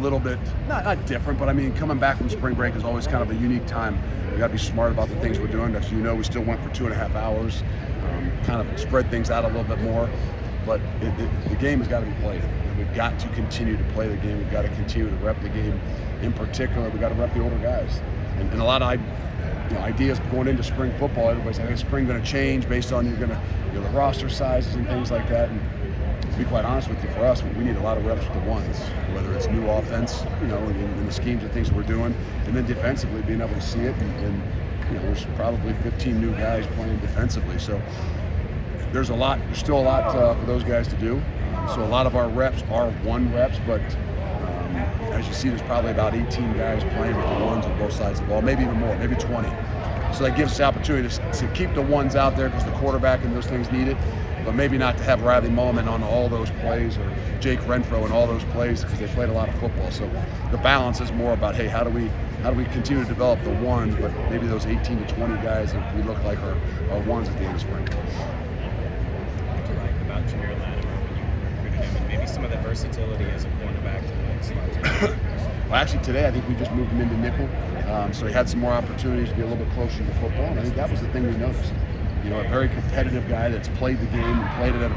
little bit, not different, but I mean, coming back from spring break is always kind of a unique time. We got to be smart about the things we're doing. As you know, we still went for 2.5 hours, kind of spread things out a little bit more. But the game has got to be played. And we've got to continue to play the game. We've got to continue to rep the game. In particular, we've got to rep the older guys. And a lot of ideas going into spring football. Everybody's like, is spring going to change based on the roster sizes and things like that? And to be quite honest with you, for us, we need a lot of reps with the ones, whether it's new offense, in the schemes of things we're doing, and then defensively being able to see it. And there's probably 15 new guys playing defensively. So there's still a lot for those guys to do. So a lot of our reps are one reps, but as you see, there's probably about 18 guys playing with the ones on both sides of the ball, maybe even more, maybe 20. So that gives us the opportunity to keep the ones out there because the quarterback and those things need it, but maybe not to have Riley Mullman on all those plays or Jake Renfro and all those plays because they played a lot of football. So the balance is more about, hey, how do we continue to develop the ones, but maybe those 18 to 20 guys that we look like are ones at the end of spring. What do you like about Jameer Latimer when you recruited him, and maybe some of the versatility as a cornerback to the Well, actually today I think we just moved him into nickel, so he had some more opportunities to be a little bit closer to football, and I think that was the thing we noticed. A very competitive guy that's played the game and played it at a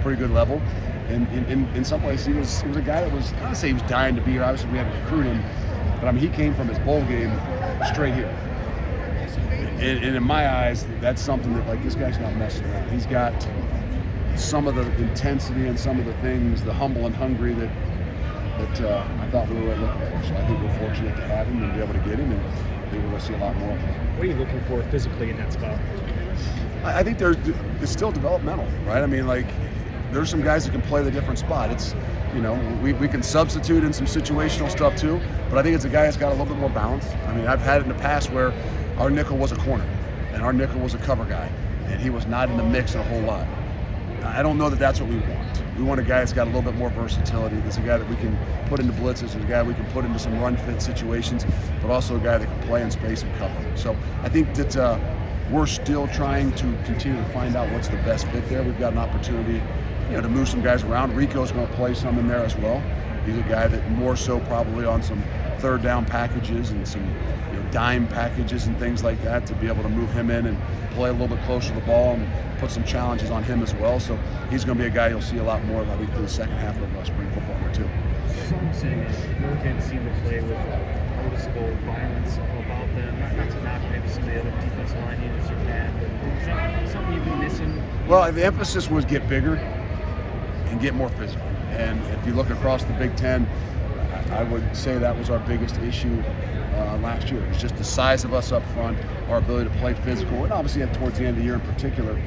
pretty good level. And in some ways, he was a guy that was, I don't say he was dying to be here. Obviously, we had to recruit him, but I mean, he came from his bowl game straight here. And in my eyes, that's something that, like, this guy's not messing around. He's got some of the intensity and some of the things, the humble and hungry that I thought we were looking for. So I think we're fortunate to have him and be able to get him, and I think we're going to see a lot more of him. What are you looking for physically in that spot? I think it's still developmental, right? I mean, like, there's some guys that can play the different spot. It's, we can substitute in some situational stuff too, but I think it's a guy that's got a little bit more balance. I mean, I've had it in the past where our nickel was a corner and our nickel was a cover guy, and he was not in the mix a whole lot. I don't know that that's what we want. We want a guy that's got a little bit more versatility. There's a guy that we can put into blitzes, there's a guy we can put into some run fit situations, but also a guy that can play in space and cover. So I think that we're still trying to continue to find out what's the best fit there. We've got an opportunity, to move some guys around. Rico's going to play some in there as well. He's a guy that more so probably on some third down packages and some dime packages and things like that, to be able to move him in and play a little bit closer to the ball and put some challenges on him as well. So he's going to be a guy you'll see a lot more of, I think, through the second half of spring football there too. Some say Oregon seemed to play with noticeable violence about them. Not to knock maybe some of the other defensive line units you've had, but is that something you've been missing? Well, the emphasis was get bigger and get more physical. And if you look across the Big Ten, I would say that was our biggest issue last year. It's just the size of us up front, our ability to play physical, and obviously towards the end of the year in particular,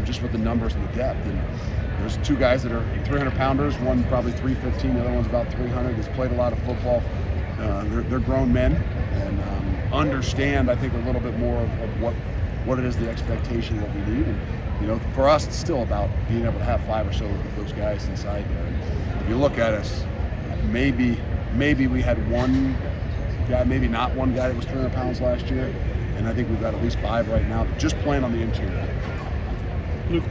just with the numbers and the depth. And there's two guys that are 300-pounders, one probably 315, the other one's about 300, that's played a lot of football. They're grown men and understand, I think, a little bit more of what it is, the expectation, what we need. And for us, it's still about being able to have 5 or so of those guys inside there. And if you look at us, maybe we had one guy, maybe not one guy that was 300 pounds last year, and I think we've got at least 5 right now, just playing on the interior. Luke,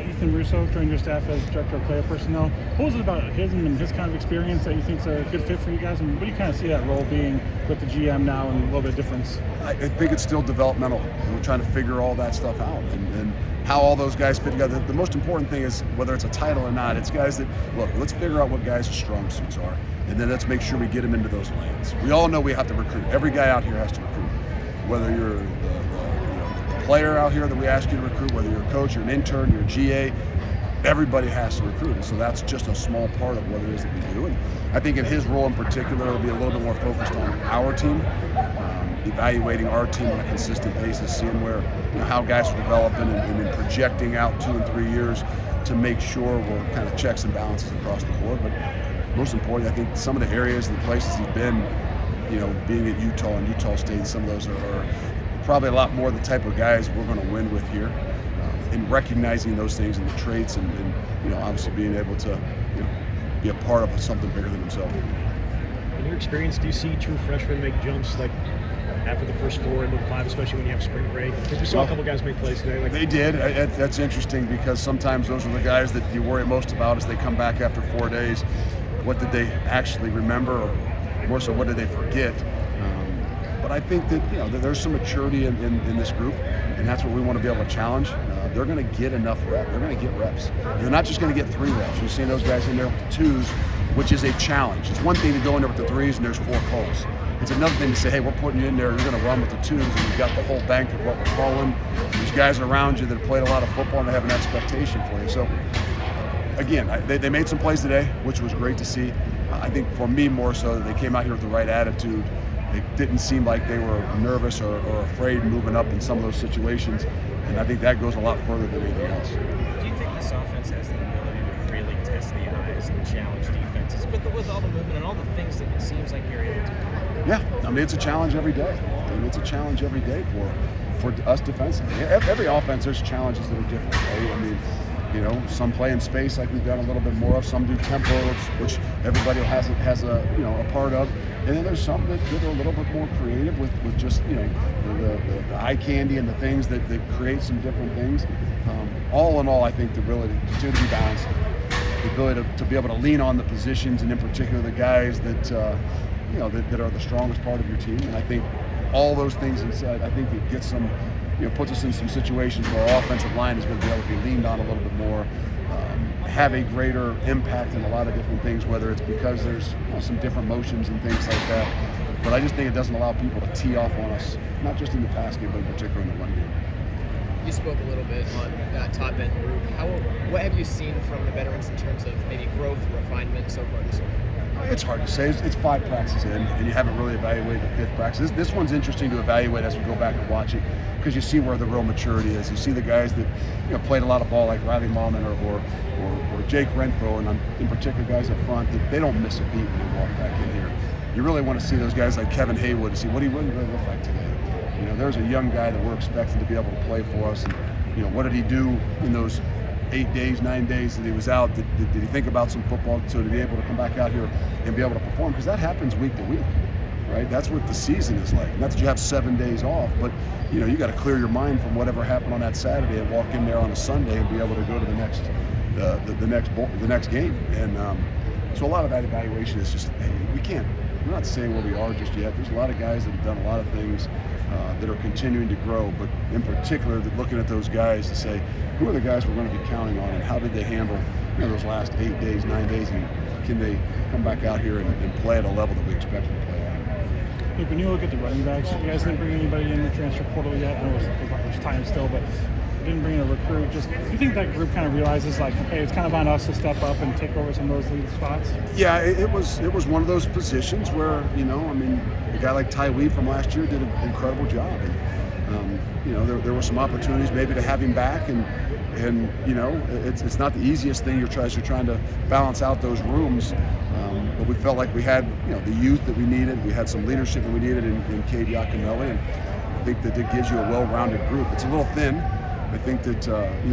Ethan Russo joined your staff as Director of Player Personnel. What was it about him and his kind of experience that you think is a good fit for you guys? And what do you kind of see that role being with the GM now and a little bit of difference? I think it's still developmental. We're trying to figure all that stuff out and how all those guys fit together. The most important thing is, whether it's a title or not, it's guys that, look, let's figure out what guys' strong suits are, and then let's make sure we get them into those lanes. We all know we have to recruit. Every guy out here has to recruit. Whether you're the player out here that we ask you to recruit, whether you're a coach, you're an intern, you're a GA, everybody has to recruit. And so that's just a small part of what it is that we do. And I think in his role in particular, it'll be a little bit more focused on our team, evaluating our team on a consistent basis, seeing where, how guys are developing and then projecting out 2 and 3 years to make sure we're kind of checks and balances across the board. But most importantly, I think some of the areas and the places he's been, being at Utah and Utah State, some of those are probably a lot more the type of guys we're going to win with here, and recognizing those things and the traits and obviously being able to be a part of something bigger than himself. In your experience, do you see true freshmen make jumps like after the first 4 into the 5, especially when you have spring break? Because we saw a couple guys make plays today. They did. That's interesting, because sometimes those are the guys that you worry most about as they come back after 4 days. what did they actually remember, or more so what did they forget. But I think that that there's some maturity in this group, and that's what we want to be able to challenge. They're going to get enough reps. They're going to get reps. They're not just going to get 3 reps. You're seeing those guys in there with the 2s, which is a challenge. It's one thing to go in there with the 3s and there's 4 calls. It's another thing to say, hey, we're putting you in there, you're going to run with the 2s, and you've got the whole bank of what we're calling. These guys around you that have played a lot of football and they have an expectation for you. So, again, they made some plays today, which was great to see. I think for me more so that they came out here with the right attitude. It didn't seem like they were nervous or afraid moving up in some of those situations, and I think that goes a lot further than anything else. Do you think this offense has the ability to really test the eyes and challenge defenses with all the movement and all the things that it seems like you're able to do? Yeah, I mean, it's a challenge every day. It's a challenge every day for us defensively. Every offense, there's challenges that are different, right? I mean, some play in space like we've done a little bit more of. Some do tempo, which everybody has a part of. And then there's some that are a little bit more creative with just the eye candy and the things that create some different things. All in all, I think the ability to continue to be balanced, the ability to be able to lean on the positions, and in particular the guys that that are the strongest part of your team. And I think all those things inside, I think it gets some. Puts us in some situations where our offensive line is going to be able to be leaned on a little bit more, have a greater impact in a lot of different things, whether it's because there's some different motions and things like that. But I just think it doesn't allow people to tee off on us, not just in the pass game, but in particular in the run game. You spoke a little bit on that top end group. What have you seen from the veterans in terms of maybe growth, refinement so far this week? It's hard to say. It's 5 practices in, and you haven't really evaluated the 5th practice. This one's interesting to evaluate as we go back and watch it, because you see where the real maturity is. You see the guys that played a lot of ball, like Riley Mallman or Jake Renfro, and in particular guys up front, that they don't miss a beat when they walk back in here. You really want to see those guys like Kevin Haywood to see what he really look like today. There's a young guy that we're expecting to be able to play for us, and what did he do in those 8 days, 9 days that he was out? Did he think about some football so to be able to come back out here and be able to perform? Because that happens week to week, right? That's what the season is like. Not that you have 7 days off, but you got to clear your mind from whatever happened on that Saturday and walk in there on a Sunday and be able to go to the next game. And so a lot of that evaluation is just, hey, we're not saying where we are just yet. There's a lot of guys that have done a lot of things that are continuing to grow, but in particular, looking at those guys to say, who are the guys we're going to be counting on, and how did they handle those last 8 days, 9 days, and can they come back out here and play at a level that we expect them to play at? Look, when you look at the running backs, you guys didn't bring anybody in the transfer portal yet. I know there's time still, but didn't bring in a recruit. Just, do you think that group kind of realizes, like, hey, it's kind of on us to step up and take over some of those lead spots? Yeah, it was one of those positions where, a guy like Ty Weed from last year did an incredible job. And, there were some opportunities maybe to have him back, and it's not the easiest thing. You're trying to balance out those rooms, but we felt like we had the youth that we needed. We had some leadership that we needed in Cade Yaconelli, and I think that it gives you a well-rounded group. It's a little thin. I think that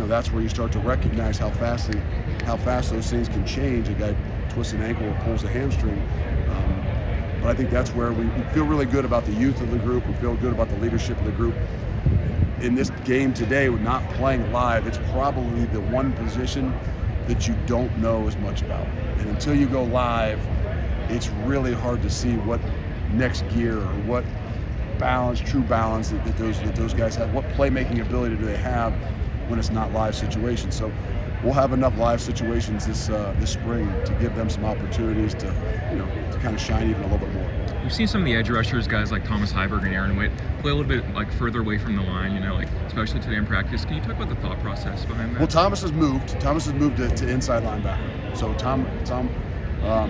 that's where you start to recognize how fast those things can change. A guy twists an ankle or pulls a hamstring. But I think that's where we feel really good about the youth of the group. We feel good about the leadership of the group. In this game today, with not playing live, it's probably the one position that you don't know as much about. And until you go live, it's really hard to see what next gear or what true balance that those guys have. What playmaking ability do they have when it's not live situations? So we'll have enough live situations this spring to give them some opportunities to kind of shine even a little bit more. We've seen some of the edge rushers, guys like Thomas Heiberg and Aaron Witt, play a little bit further away from the line, especially today in practice. Can you talk about the thought process behind that? Well, Thomas has moved to inside linebacker. So Tom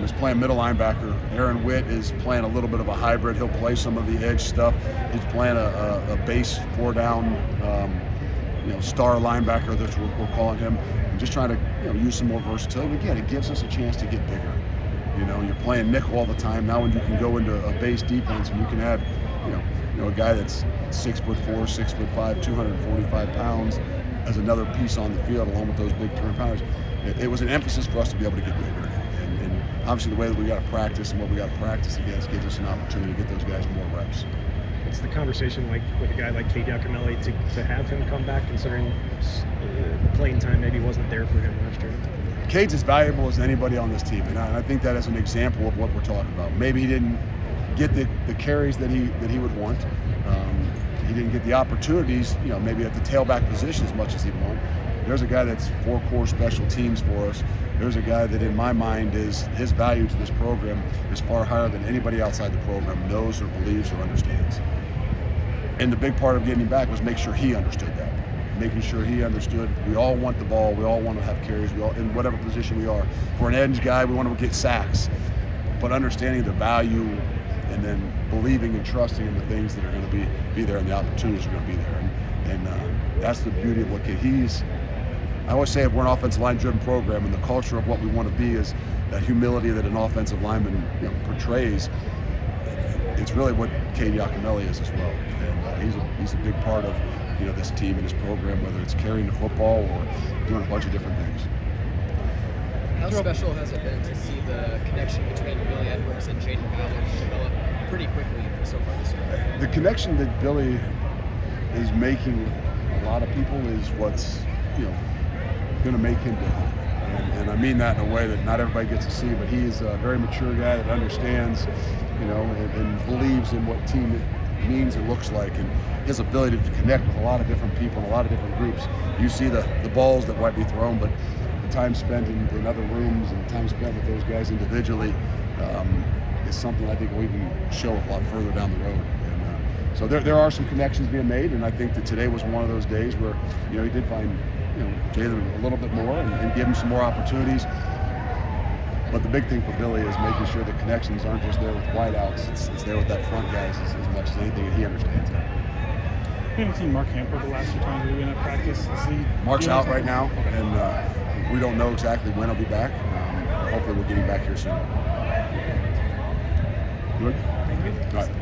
is playing middle linebacker. Aaron Witt is playing a little bit of a hybrid. He'll play some of the edge stuff. He's playing a base 4-down, star linebacker, that's what we're calling him. And just trying to use some more versatility. Again, it gives us a chance to get bigger. You're playing nickel all the time. Now when you can go into a base defense and you can add, a guy that's 6'4", 6'5", 245 pounds as another piece on the field along with those big turn pounders. It was an emphasis for us to be able to get bigger. And obviously the way that we got to practice and what we got to practice against gives us an opportunity to get those guys more reps. What's the conversation like with a guy like Cade Yaconelli to have him come back, considering playing time maybe wasn't there for him last year? Cade's as valuable as anybody on this team, and I think that is an example of what we're talking about. Maybe he didn't get the carries that he would want. He didn't get the opportunities, maybe at the tailback position as much as he'd want. There's a guy that's 4 core special teams for us. There's a guy that, in my mind, is his value to this program is far higher than anybody outside the program knows or believes or understands. And the big part of getting him back was make sure he understood that. Making sure he understood we all want the ball, we all want to have carries, we all, in whatever position we are. For an edge guy, we want to get sacks. But understanding the value and then believing and trusting in the things that are going to be there and the opportunities are going to be there. And that's the beauty of what he's. I always say if we're an offensive line driven program and the culture of what we want to be is that humility that an offensive lineman portrays, it's really what Cade Yakimelli is as well. And he's a big part of this team and this program, whether it's carrying the football or doing a bunch of different things. How special has it been to see the connection between Billy Edwards and Jaden Ballard develop pretty quickly so far this year? The connection that Billy is making with a lot of people is what's going to make him different. And I mean that in a way that not everybody gets to see, but he's a very mature guy that understands, and believes in what team means and looks like, and his ability to connect with a lot of different people in a lot of different groups. You see the balls that might be thrown, but the time spent in other rooms and the time spent with those guys individually is something I think will even show a lot further down the road. And so there are some connections being made, and I think that today was one of those days where he did find Jalen a little bit more and give him some more opportunities. But the big thing for Billy is making sure the connections aren't just there with wideouts, it's there with that front guys as much as anything, and he understands that. We haven't seen Mark Hamper the last 2 times we've been at practice. Mark's out right now, and we don't know exactly when he'll be back. Hopefully we'll get him back here soon. Good? Thank you. All right.